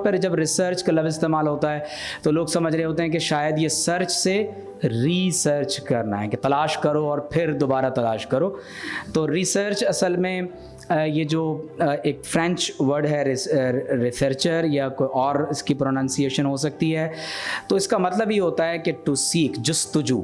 پر جب ریسرچ کا لفظ استعمال ہوتا ہے تو لوگ سمجھ رہے ہوتے ہیں کہ شاید یہ سرچ سے ریسرچ کرنا ہے، کہ تلاش کرو اور پھر دوبارہ تلاش کرو. تو ریسرچ اصل میں یہ جو ایک فرینچ ورڈ ہے ریسرچر، یا کوئی اور اس کی پروننسیشن ہو سکتی ہے، تو اس کا مطلب یہ ہوتا ہے کہ ٹو سیک، جستجو،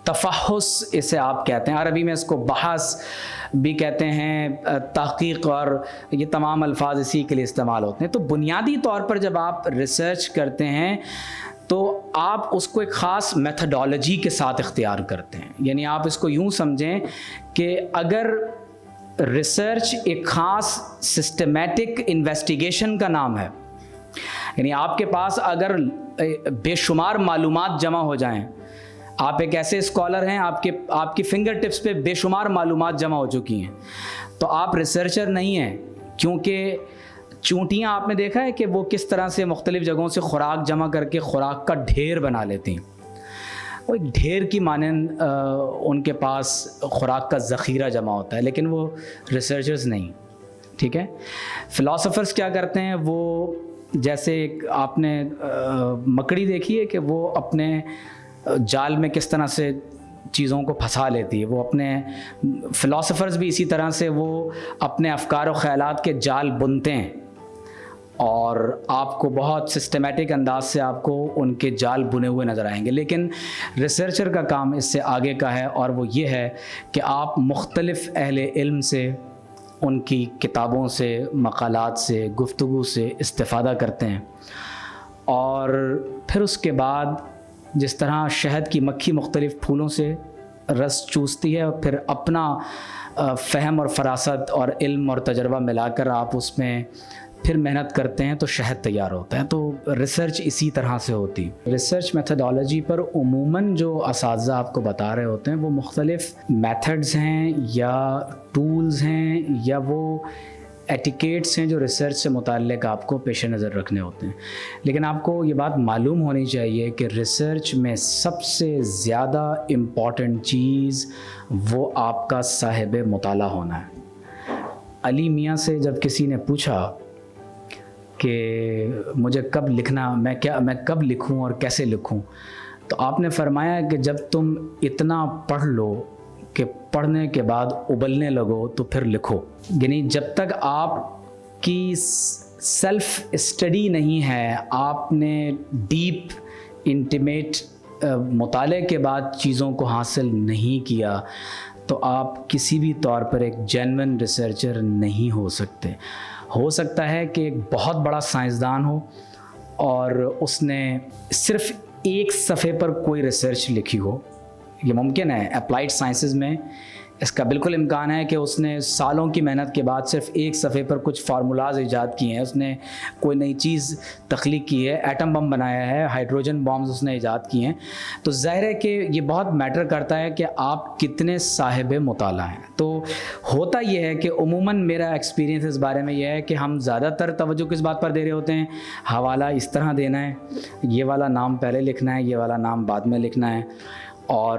تفحص اسے آپ کہتے ہیں. عربی میں اس کو بحث بھی کہتے ہیں، تحقیق، اور یہ تمام الفاظ اسی کے لیے استعمال ہوتے ہیں. تو بنیادی طور پر جب آپ ریسرچ کرتے ہیں تو آپ اس کو ایک خاص میتھڈالوجی کے ساتھ اختیار کرتے ہیں. یعنی آپ اس کو یوں سمجھیں کہ اگر ریسرچ ایک خاص سسٹمیٹک انویسٹیگیشن کا نام ہے، یعنی آپ کے پاس اگر بے شمار معلومات جمع ہو جائیں، آپ ایک ایسے اسکالر ہیں، آپ کی فنگر ٹپس پہ بے شمار معلومات جمع ہو چکی ہیں، تو آپ ریسرچر نہیں ہیں. کیونکہ چونٹیاں آپ نے دیکھا ہے کہ وہ کس طرح سے مختلف جگہوں سے خوراک جمع کر کے خوراک کا ڈھیر بنا لیتی ہیں. وہ ایک ڈھیر کی مانند ان کے پاس خوراک کا ذخیرہ جمع ہوتا ہے، لیکن وہ ریسرچرز نہیں. ٹھیک ہے. فلاسفرز کیا کرتے ہیں، وہ جیسے آپ نے مکڑی دیکھی ہے کہ وہ اپنے جال میں کس طرح سے چیزوں کو پھنسا لیتی ہے، وہ اپنے فلاسفرز بھی اسی طرح سے وہ اپنے افکار و خیالات کے جال بنتے ہیں، اور آپ کو بہت سسٹمیٹک انداز سے آپ کو ان کے جال بنے ہوئے نظر آئیں گے. لیکن ریسرچر کا کام اس سے آگے کا ہے، اور وہ یہ ہے کہ آپ مختلف اہل علم سے، ان کی کتابوں سے، مقالات سے، گفتگو سے استفادہ کرتے ہیں، اور پھر اس کے بعد جس طرح شہد کی مکھی مختلف پھولوں سے رس چوستی ہے، اور پھر اپنا فہم اور فراست اور علم اور تجربہ ملا کر آپ اس میں پھر محنت کرتے ہیں تو شہد تیار ہوتا ہے. تو ریسرچ اسی طرح سے ہوتی. ریسرچ میتھڈالوجی پر عموماً جو اساتذہ آپ کو بتا رہے ہوتے ہیں وہ مختلف میتھڈز ہیں یا ٹولز ہیں یا وہ ایٹیکیٹس ہیں جو ریسرچ سے متعلق آپ کو پیش نظر رکھنے ہوتے ہیں. لیکن آپ کو یہ بات معلوم ہونی چاہیے کہ ریسرچ میں سب سے زیادہ امپورٹنٹ چیز وہ آپ کا صاحب مطالعہ ہونا ہے. علی میاں سے جب کسی نے پوچھا کہ مجھے کب لکھنا، میں کب لکھوں اور کیسے لکھوں، تو آپ نے فرمایا کہ جب تم اتنا پڑھ لو کہ پڑھنے کے بعد ابلنے لگو تو پھر لکھو. یعنی جب تک آپ کی سیلف اسٹڈی نہیں ہے، آپ نے ڈیپ انٹیمیٹ مطالعے کے بعد چیزوں کو حاصل نہیں کیا، تو آپ کسی بھی طور پر ایک جینوین ریسرچر نہیں ہو سکتے. ہو سکتا ہے کہ ایک بہت بڑا سائنسدان ہو اور اس نے صرف ایک صفحے پر کوئی ریسرچ لکھی ہو، یہ ممکن ہے. اپلائیڈ سائنسز میں اس کا بالکل امکان ہے کہ اس نے سالوں کی محنت کے بعد صرف ایک صفحے پر کچھ فارمولاز ایجاد کیے ہیں، اس نے کوئی نئی چیز تخلیق کی ہے، ایٹم بم بنایا ہے، ہائیڈروجن بامز اس نے ایجاد کیے ہیں. تو ظاہر ہے کہ یہ بہت میٹر کرتا ہے کہ آپ کتنے صاحب مطالعہ ہیں. تو ہوتا یہ ہے کہ عموماً میرا ایکسپیرینس اس بارے میں یہ ہے کہ ہم زیادہ تر توجہ کس بات پر دے رہے ہوتے ہیں، حوالہ اس طرح دینا ہے، یہ والا نام پہلے لکھنا ہے، یہ والا نام بعد میں لکھنا ہے، اور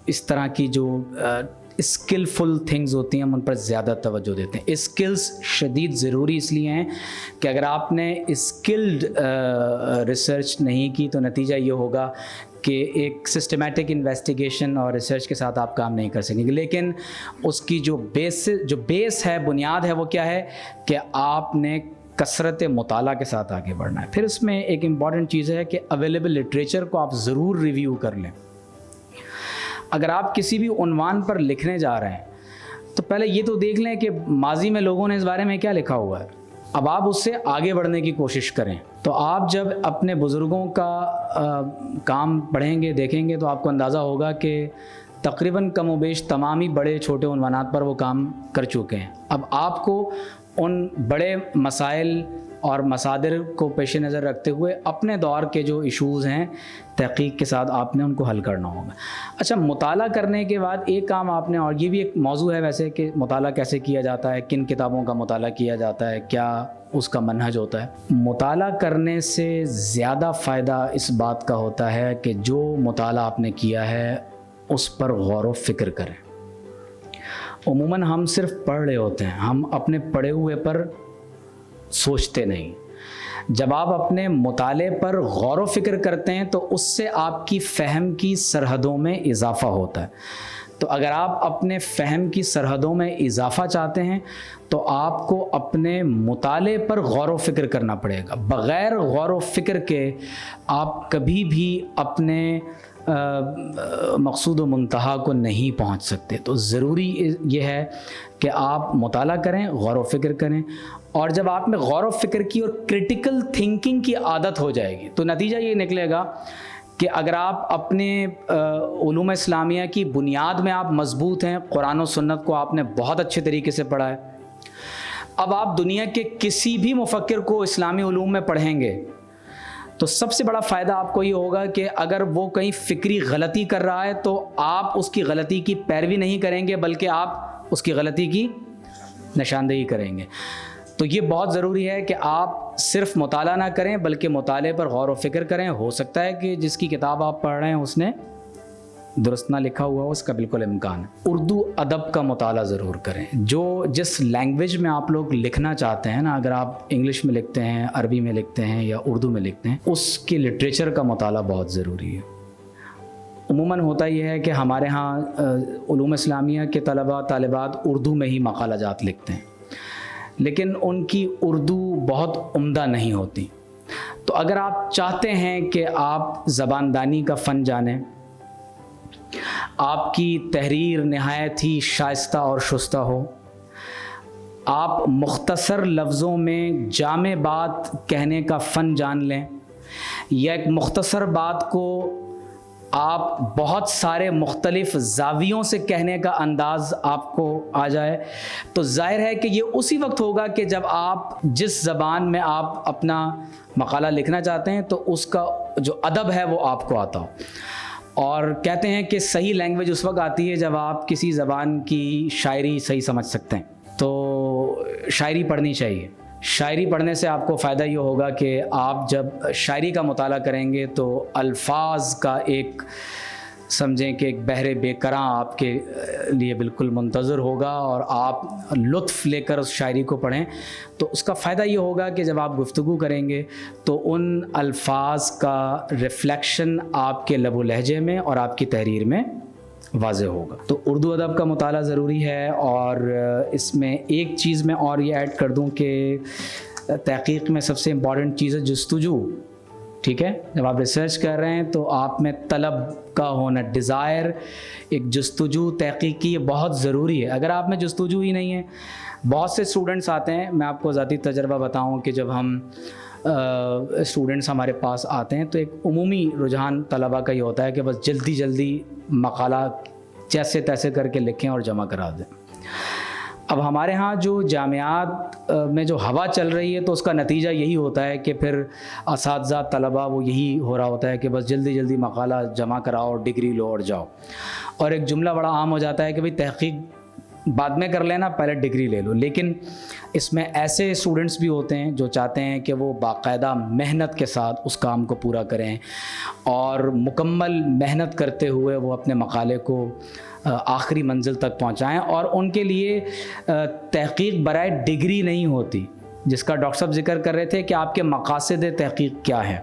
اس طرح کی جو اسکلفل تھنگز ہوتی ہیں ہم ان پر زیادہ توجہ دیتے ہیں. اسکلز شدید ضروری اس لیے ہیں کہ اگر آپ نے اسکلڈ ریسرچ نہیں کی تو نتیجہ یہ ہوگا کہ ایک سسٹمیٹک انویسٹیگیشن اور ریسرچ کے ساتھ آپ کام نہیں کر سکیں گے. لیکن اس کی جو بیس ہے، بنیاد ہے، وہ کیا ہے کہ آپ نے کثرت مطالعہ کے ساتھ آگے بڑھنا ہے. پھر اس میں ایک امپورٹنٹ چیز ہے کہ اویلیبل لٹریچر کو آپ ضرور ریویو کر لیں. اگر آپ کسی بھی عنوان پر لکھنے جا رہے ہیں تو پہلے یہ تو دیکھ لیں کہ ماضی میں لوگوں نے اس بارے میں کیا لکھا ہوا ہے. اب آپ اس سے آگے بڑھنے کی کوشش کریں. تو آپ جب اپنے بزرگوں کا کام پڑھیں گے، دیکھیں گے، تو آپ کو اندازہ ہوگا کہ تقریباً کم و بیش تمام ہی بڑے چھوٹے عنوانات پر وہ کام کر چکے ہیں. اب آپ کو ان بڑے مسائل اور مصادر کو پیش نظر رکھتے ہوئے اپنے دور کے جو ایشوز ہیں تحقیق کے ساتھ آپ نے ان کو حل کرنا ہوگا. اچھا، مطالعہ کرنے کے بعد ایک کام آپ نے، اور یہ بھی ایک موضوع ہے ویسے، کہ مطالعہ کیسے کیا جاتا ہے، کن کتابوں کا مطالعہ کیا جاتا ہے، کیا اس کا منہج ہوتا ہے. مطالعہ کرنے سے زیادہ فائدہ اس بات کا ہوتا ہے کہ جو مطالعہ آپ نے کیا ہے اس پر غور و فکر کریں. عموماً ہم صرف پڑھ رہے ہوتے ہیں، ہم اپنے پڑھے ہوئے پر سوچتے نہیں. جب آپ اپنے مطالعے پر غور و فکر کرتے ہیں تو اس سے آپ کی فہم کی سرحدوں میں اضافہ ہوتا ہے. تو اگر آپ اپنے فہم کی سرحدوں میں اضافہ چاہتے ہیں تو آپ کو اپنے مطالعے پر غور و فکر کرنا پڑے گا. بغیر غور و فکر کے آپ کبھی بھی اپنے مقصود و منتہا کو نہیں پہنچ سکتے. تو ضروری یہ ہے کہ آپ مطالعہ کریں, غور و فکر کریں, اور جب آپ میں غور و فکر کی اور کرٹیکل تھنکنگ کی عادت ہو جائے گی تو نتیجہ یہ نکلے گا کہ اگر آپ اپنے علوم اسلامیہ کی بنیاد میں آپ مضبوط ہیں, قرآن و سنت کو آپ نے بہت اچھے طریقے سے پڑھا ہے, اب آپ دنیا کے کسی بھی مفکر کو اسلامی علوم میں پڑھیں گے تو سب سے بڑا فائدہ آپ کو یہ ہوگا کہ اگر وہ کہیں فکری غلطی کر رہا ہے تو آپ اس کی غلطی کی پیروی نہیں کریں گے بلکہ آپ اس کی غلطی کی نشاندہی کریں گے. تو یہ بہت ضروری ہے کہ آپ صرف مطالعہ نہ کریں بلکہ مطالعے پر غور و فکر کریں. ہو سکتا ہے کہ جس کی کتاب آپ پڑھ رہے ہیں اس نے درست نہ لکھا ہوا ہو, اس کا بالکل امکان ہے. اردو ادب کا مطالعہ ضرور کریں. جس لینگویج میں آپ لوگ لکھنا چاہتے ہیں نا, اگر آپ انگلش میں لکھتے ہیں, عربی میں لکھتے ہیں یا اردو میں لکھتے ہیں, اس کے لٹریچر کا مطالعہ بہت ضروری ہے. عموماً ہوتا یہ ہے کہ ہمارے ہاں علوم اسلامیہ کے طلباء طالبات اردو میں ہی مقالہ جات لکھتے ہیں لیکن ان کی اردو بہت عمدہ نہیں ہوتی. تو اگر آپ چاہتے ہیں کہ آپ زباندانی کا فن جانیں, آپ کی تحریر نہایت ہی شائستہ اور شستہ ہو, آپ مختصر لفظوں میں جامع بات کہنے کا فن جان لیں, یا ایک مختصر بات کو آپ بہت سارے مختلف زاویوں سے کہنے کا انداز آپ کو آ جائے, تو ظاہر ہے کہ یہ اسی وقت ہوگا کہ جب آپ جس زبان میں آپ اپنا مقالہ لکھنا چاہتے ہیں تو اس کا جو ادب ہے وہ آپ کو آتا ہو. اور کہتے ہیں کہ صحیح لینگویج اس وقت آتی ہے جب آپ کسی زبان کی شاعری صحیح سمجھ سکتے ہیں. تو شاعری پڑھنی چاہیے. شاعری پڑھنے سے آپ کو فائدہ یہ ہوگا کہ آپ جب شاعری کا مطالعہ کریں گے تو الفاظ کا ایک سمجھیں کہ ایک بحر بے کراں آپ کے لیے بالکل منتظر ہوگا, اور آپ لطف لے کر اس شاعری کو پڑھیں تو اس کا فائدہ یہ ہوگا کہ جب آپ گفتگو کریں گے تو ان الفاظ کا ریفلیکشن آپ کے لب و لہجے میں اور آپ کی تحریر میں واضح ہوگا. تو اردو ادب کا مطالعہ ضروری ہے. اور اس میں ایک چیز میں اور یہ ایڈ کر دوں کہ تحقیق میں سب سے امپورٹنٹ چیز ہے جستجو. ٹھیک ہے, جب آپ ریسرچ کر رہے ہیں تو آپ میں طلب کا ہونا, ڈیزائر, ایک جستجو تحقیق کی, یہ بہت ضروری ہے. اگر آپ میں جستجو ہی نہیں ہے, بہت سے اسٹوڈنٹس آتے ہیں, میں آپ کو ذاتی تجربہ بتاؤں کہ جب ہم اسٹوڈنٹس ہمارے پاس آتے ہیں تو ایک عمومی رجحان طلباء کا یہ ہوتا ہے کہ بس جلدی جلدی مقالہ جیسے تیسے کر کے لکھیں اور جمع کرا دیں. اب ہمارے ہاں جو جامعات میں جو ہوا چل رہی ہے تو اس کا نتیجہ یہی ہوتا ہے کہ پھر اساتذہ طلباء وہ یہی ہو رہا ہوتا ہے کہ بس جلدی جلدی مقالہ جمع کراؤ, ڈگری لو اور جاؤ. اور ایک جملہ بڑا عام ہو جاتا ہے کہ بھئی تحقیق بعد میں کر لینا, پہلے ڈگری لے لو. لیکن اس میں ایسے اسٹوڈنٹس بھی ہوتے ہیں جو چاہتے ہیں کہ وہ باقاعدہ محنت کے ساتھ اس کام کو پورا کریں اور مکمل محنت کرتے ہوئے وہ اپنے مقالے کو آخری منزل تک پہنچائیں. اور ان کے لیے تحقیق برائے ڈگری نہیں ہوتی, جس کا ڈاکٹر صاحب ذکر کر رہے تھے کہ آپ کے مقاصد تحقیق کیا ہے.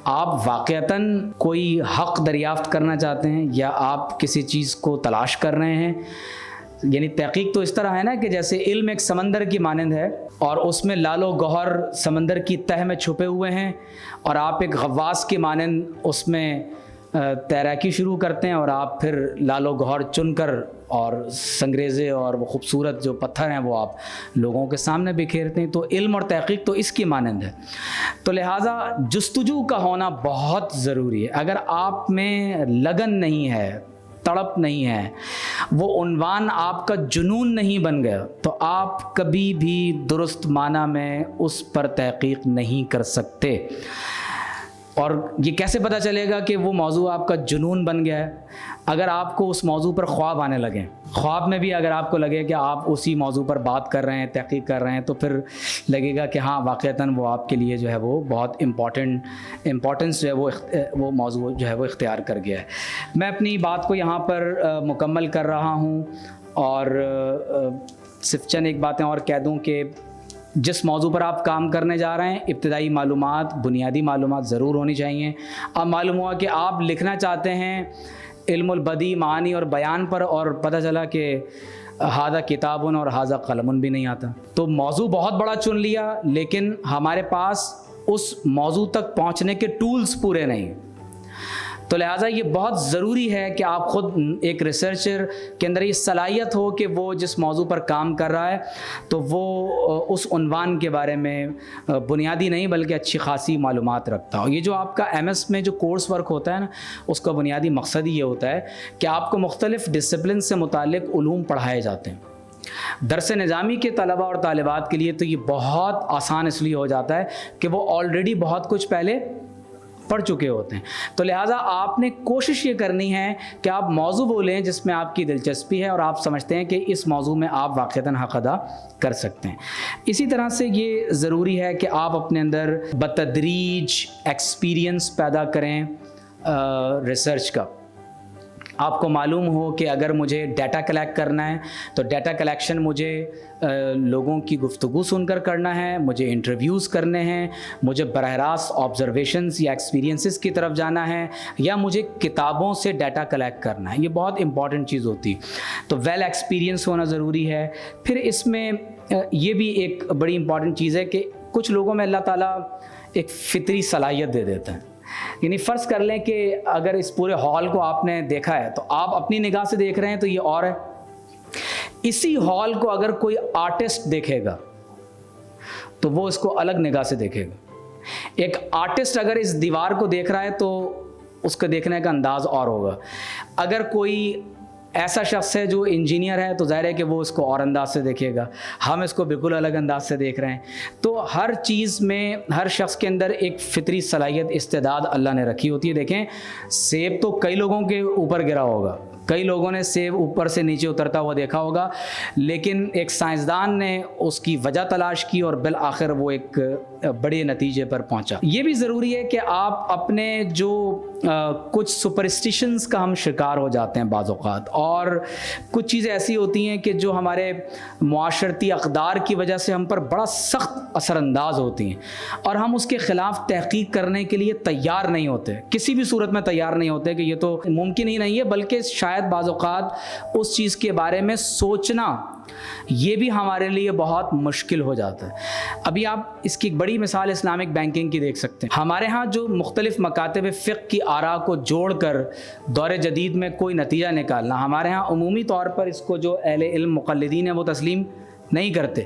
آپ واقعتاً کوئی حق دریافت کرنا چاہتے ہیں یا آپ کسی چیز کو تلاش کر رہے ہیں. یعنی تحقیق تو اس طرح ہے نا کہ جیسے علم ایک سمندر کی مانند ہے اور اس میں لال و گوہر سمندر کی تہ میں چھپے ہوئے ہیں, اور آپ ایک غواص کی مانند اس میں تیراکی شروع کرتے ہیں اور آپ پھر لال و گوہر چن کر اور سنگریزے اور وہ خوبصورت جو پتھر ہیں وہ آپ لوگوں کے سامنے بکھیرتے ہیں. تو علم اور تحقیق تو اس کی مانند ہے. تو لہٰذا جستجو کا ہونا بہت ضروری ہے. اگر آپ میں لگن نہیں ہے, تڑپ نہیں ہے, وہ عنوان آپ کا جنون نہیں بن گیا, تو آپ کبھی بھی درست معنی میں اس پر تحقیق نہیں کر سکتے. اور یہ کیسے پتہ چلے گا کہ وہ موضوع آپ کا جنون بن گیا ہے؟ اگر آپ کو اس موضوع پر خواب آنے لگیں, خواب میں بھی اگر آپ کو لگے کہ آپ اسی موضوع پر بات کر رہے ہیں, تحقیق کر رہے ہیں, تو پھر لگے گا کہ ہاں واقعتاً وہ آپ کے لیے جو ہے وہ بہت امپورٹنس جو ہے وہ موضوع جو ہے وہ اختیار کر گیا ہے. میں اپنی بات کو یہاں پر مکمل کر رہا ہوں, اور صرف چند ایک باتیں اور کہہ دوں کہ جس موضوع پر آپ کام کرنے جا رہے ہیں ابتدائی معلومات، بنیادی معلومات ضرور ہونی چاہیے. اب معلوم ہوا کہ آپ لکھنا چاہتے ہیں علم البدیع، معانی اور بیان پر، اور پتہ چلا کہ ہادہ کتابن اور ہادہ قلمن بھی نہیں آتا. تو موضوع بہت بڑا چن لیا لیکن ہمارے پاس اس موضوع تک پہنچنے کے ٹولز پورے نہیں. تو لہٰذا یہ بہت ضروری ہے کہ آپ خود ایک ریسرچر کے اندر یہ صلاحیت ہو کہ وہ جس موضوع پر کام کر رہا ہے تو وہ اس عنوان کے بارے میں بنیادی نہیں بلکہ اچھی خاصی معلومات رکھتا ہو. یہ جو آپ کا ایم ایس میں جو کورس ورک ہوتا ہے نا، اس کا بنیادی مقصد ہی یہ ہوتا ہے کہ آپ کو مختلف ڈسپلن سے متعلق علوم پڑھائے جاتے ہیں. درس نظامی کے طلباء اور طالبات کے لیے تو یہ بہت آسان اس لیے ہو جاتا ہے کہ وہ آلریڈی بہت کچھ پہلے پڑھ چکے ہوتے ہیں. تو لہٰذا آپ نے کوشش یہ کرنی ہے کہ آپ موضوع بولیں جس میں آپ کی دلچسپی ہے اور آپ سمجھتے ہیں کہ اس موضوع میں آپ واقعتاً حق ادا کر سکتے ہیں. اسی طرح سے یہ ضروری ہے کہ آپ اپنے اندر بتدریج ایکسپیرینس پیدا کریں ریسرچ کا. آپ کو معلوم ہو کہ اگر مجھے ڈیٹا کلیکٹ کرنا ہے تو ڈیٹا کلیکشن مجھے لوگوں کی گفتگو سن کر کرنا ہے، مجھے انٹرویوز کرنے ہیں، مجھے براہ راست آبزرویشنز یا ایکسپیرینسز کی طرف جانا ہے، یا مجھے کتابوں سے ڈیٹا کلیکٹ کرنا ہے. یہ بہت امپورٹنٹ چیز ہوتی ہے. تو ویل ایکسپیرینس ہونا ضروری ہے. پھر اس میں یہ بھی ایک بڑی امپورٹنٹ چیز ہے کہ کچھ لوگوں میں اللہ تعالیٰ ایک فطری صلاحیت دے دیتا ہے. یعنی فرض کر لیں کہ اگر اس پورے ہال کو آپ نے دیکھا ہے تو آپ اپنی نگاہ سے دیکھ رہے ہیں تو یہ اور ہے. اسی ہال کو اگر کوئی آرٹسٹ دیکھے گا تو وہ اس کو الگ نگاہ سے دیکھے گا. ایک آرٹسٹ اگر اس دیوار کو دیکھ رہا ہے تو اس کا دیکھنے کا انداز اور ہوگا. اگر کوئی ایسا شخص ہے جو انجینئر ہے تو ظاہر ہے کہ وہ اس کو اور انداز سے دیکھے گا. ہم اس کو بالکل الگ انداز سے دیکھ رہے ہیں. تو ہر چیز میں ہر شخص کے اندر ایک فطری صلاحیت، استعداد اللہ نے رکھی ہوتی ہے. دیکھیں سیب تو کئی لوگوں کے اوپر گرا ہوگا، کئی لوگوں نے سیب اوپر سے نیچے اترتا ہوا دیکھا ہوگا، لیکن ایک سائنسدان نے اس کی وجہ تلاش کی اور بالآخر وہ ایک بڑے نتیجے پر پہنچا. یہ بھی ضروری ہے کہ آپ اپنے جو کچھ سپرسٹیشنز کا ہم شکار ہو جاتے ہیں بعض اوقات، اور کچھ چیزیں ایسی ہوتی ہیں کہ جو ہمارے معاشرتی اقدار کی وجہ سے ہم پر بڑا سخت اثر انداز ہوتی ہیں اور ہم اس کے خلاف تحقیق کرنے کے لیے تیار نہیں ہوتے، کسی بھی صورت میں تیار نہیں ہوتے کہ یہ تو ممکن ہی نہیں ہے، بلکہ شاید بعض اوقات اس چیز کے بارے میں سوچنا یہ بھی ہمارے لیے بہت مشکل ہو جاتا ہے. ابھی آپ اس کی ایک بڑی مثال اسلامک بینکنگ کی دیکھ سکتے ہیں. ہمارے ہاں جو مختلف مکاتب فقہ کی آراء کو جوڑ کر دور جدید میں کوئی نتیجہ نکالنا، ہمارے ہاں عمومی طور پر اس کو جو اہل علم مقلدین ہیں وہ تسلیم نہیں کرتے،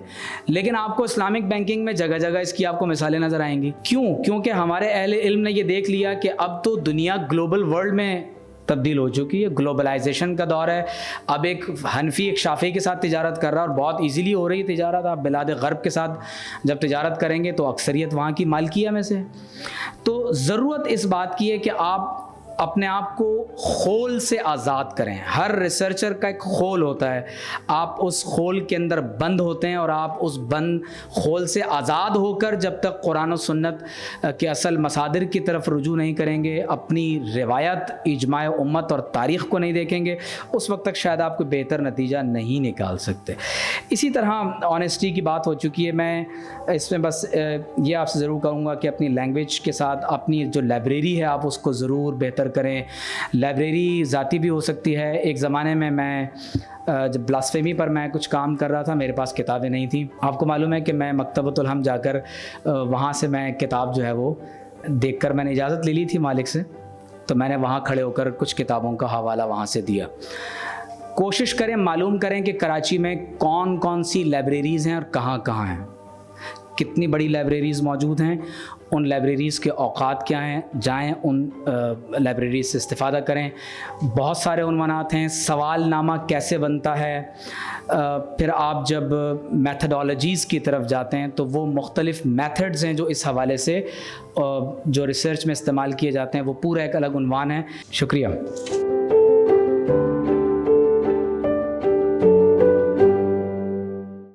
لیکن آپ کو اسلامک بینکنگ میں جگہ جگہ اس کی آپ کو مثالیں نظر آئیں گی. کیونکہ ہمارے اہل علم نے یہ دیکھ لیا کہ اب تو دنیا گلوبل ورلڈ میں تبدیل ہو چکی ہے، گلوبلائزیشن کا دور ہے. اب ایک حنفی ایک شافعی کے ساتھ تجارت کر رہا ہے اور بہت ایزیلی ہو رہی ہے تجارت. آپ بلاد غرب کے ساتھ جب تجارت کریں گے تو اکثریت وہاں کی مالکیہ میں سے. تو ضرورت اس بات کی ہے کہ آپ اپنے آپ کو خول سے آزاد کریں. ہر ریسرچر کا ایک خول ہوتا ہے، آپ اس خول کے اندر بند ہوتے ہیں اور آپ اس بند خول سے آزاد ہو کر جب تک قرآن و سنت کے اصل مصادر کی طرف رجوع نہیں کریں گے، اپنی روایت، اجماع امت اور تاریخ کو نہیں دیکھیں گے، اس وقت تک شاید آپ کو بہتر نتیجہ نہیں نکال سکتے. اسی طرح آنیسٹی کی بات ہو چکی ہے. میں اس میں بس یہ آپ سے ضرور کہوں گا کہ اپنی لینگویج کے ساتھ اپنی جو لائبریری ہے آپ اس کو ضرور بہتر کریں. لائبریری ذاتی بھی ہو سکتی ہے. ایک زمانے میں جب بلاسفیمی پر میں کچھ کام کر رہا تھا، میرے پاس کتابیں نہیں تھیں. آپ کو معلوم ہے کہ میں مکتبۃ الحم جا کر وہاں سے میں کتاب جو ہے وہ دیکھ کر میں نے اجازت لے لی تھی مالک سے، تو میں نے وہاں کھڑے ہو کر کچھ کتابوں کا حوالہ وہاں سے دیا. کوشش کریں، معلوم کریں کہ کراچی میں کون کون سی لائبریریز ہیں اور کہاں کہاں ہیں، کتنی بڑی لائبریریز موجود ہیں، ان لائبریریز کے اوقات کیا ہیں، جائیں ان لائبریریز سے استفادہ کریں. بہت سارے عنوانات ہیں. سوال نامہ کیسے بنتا ہے، پھر آپ جب میتھڈالوجیز کی طرف جاتے ہیں تو وہ مختلف میتھڈز ہیں جو اس حوالے سے جو ریسرچ میں استعمال کیے جاتے ہیں، وہ پورا ایک الگ عنوان ہے. شکریہ.